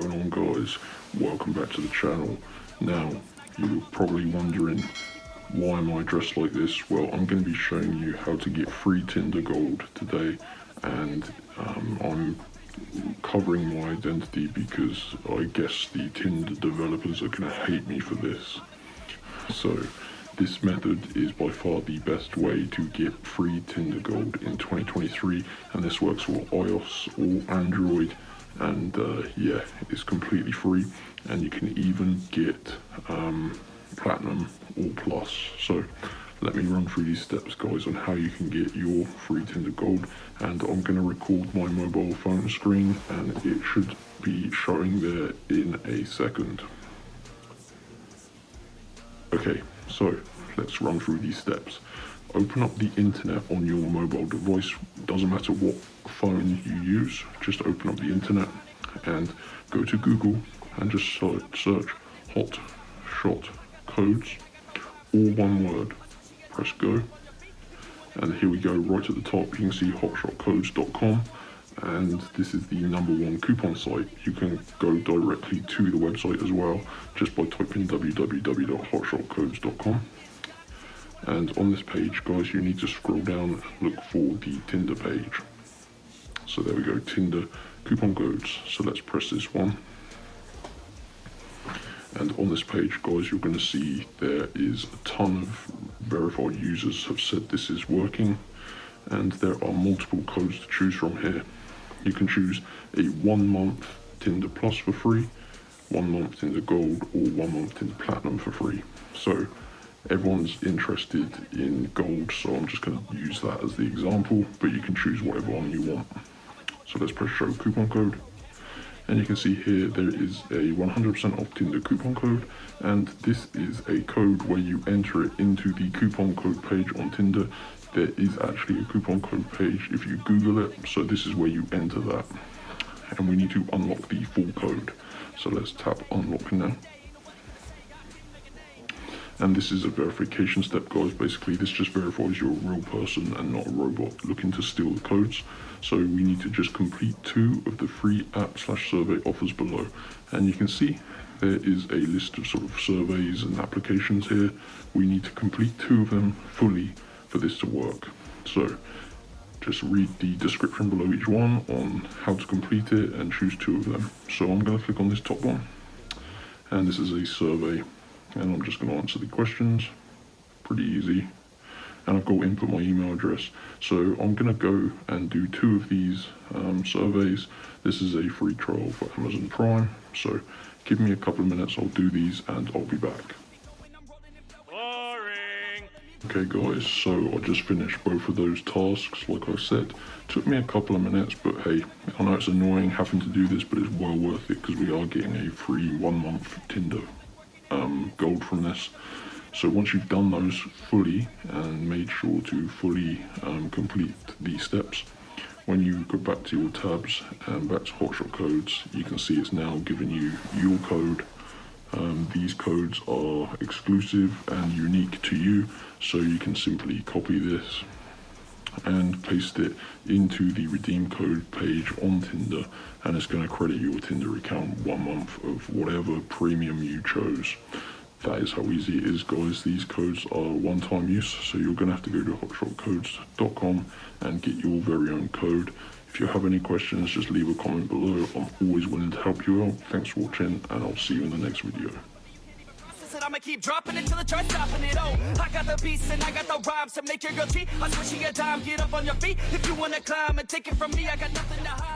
going on, guys? Welcome back to the channel. Now, you're probably wondering, why am I dressed like this? Well, I'm going to be showing you how to get free Tinder Gold today, and I'm covering my identity because I guess the Tinder developers are going to hate me for this. So, this method is by far the best way to get free Tinder Gold in 2023, and this works for iOS or Android, and yeah, it's completely free, and you can even get Platinum or Plus. So let me run through these steps, guys, on how you can get your free Tinder Gold, and I'm going to record my mobile phone screen, and it should be showing there in a second. Okay, so let's run through these steps. Open up the internet on your mobile device. Doesn't matter what phone you use, just open up the internet and go to Google and just search hot shot codes, all one word. Press go, and here we go. Right at the top you can see hotshotcodes.com, and this is the #1 coupon site. You can go directly to the website as well just by typing www.hotshotcodes.com. And on this page, guys, you need to scroll down and look for the Tinder page. So there we go, Tinder coupon codes. So let's press this one. And on this page, guys, you're going to see there is a ton of verified users have said this is working, and there are multiple codes to choose from here. You can choose a 1 month Tinder Plus for free, 1 month Tinder Gold, or 1 month Tinder Platinum for free. So everyone's interested in gold, so I'm just going to use that as the example, but you can choose whatever one you want. So let's press show coupon code, and you can see here there is a 100% off Tinder coupon code, and this is a code where you enter it into the coupon code page on Tinder. There is actually a coupon code page if you Google it, so this is where you enter that, and we need to unlock the full code. So let's tap unlock now. And this is a verification step, guys. Basically, this just verifies you're a real person and not a robot looking to steal the codes. So we need to just complete 2 of the free app/survey offers below. And you can see there is a list of sort of surveys and applications here. We need to complete 2 of them fully for this to work. So just read the description below each one on how to complete it and choose 2 of them. So I'm going to click on this top one, and this is a survey. And I'm just going to answer the questions. Pretty easy. And I've got to input my email address. So I'm going to go and do 2 of these surveys. This is a free trial for Amazon Prime. So give me a couple of minutes, I'll do these and I'll be back. Boring. Okay guys, so I just finished both of those tasks. Like I said, took me a couple of minutes, but hey, I know it's annoying having to do this, but it's well worth it because we are getting a free 1 month Tinder Gold from this. So once you've done those fully and made sure to fully complete these steps, when you go back to your tabs and back to Hotshot Codes, you can see it's now giving you your code. These codes are exclusive and unique to you, so you can simply copy this and paste it into the redeem code page on Tinder, and it's going to credit your Tinder account 1 month of whatever premium you chose. That is how easy it is, guys. These codes are one-time use, so you're going to have to go to hotshotcodes.com and get your very own code. If you have any questions, just leave a comment below. I'm always willing to help you out. Thanks for watching, and I'll see you in the next video. I'ma keep dropping it till it starts stopping it. Oh, I got the beats and I got the rhymes to make your girl cheat. I switch you a dime, get up on your feet. If you wanna climb and take it from me, I got nothing to hide.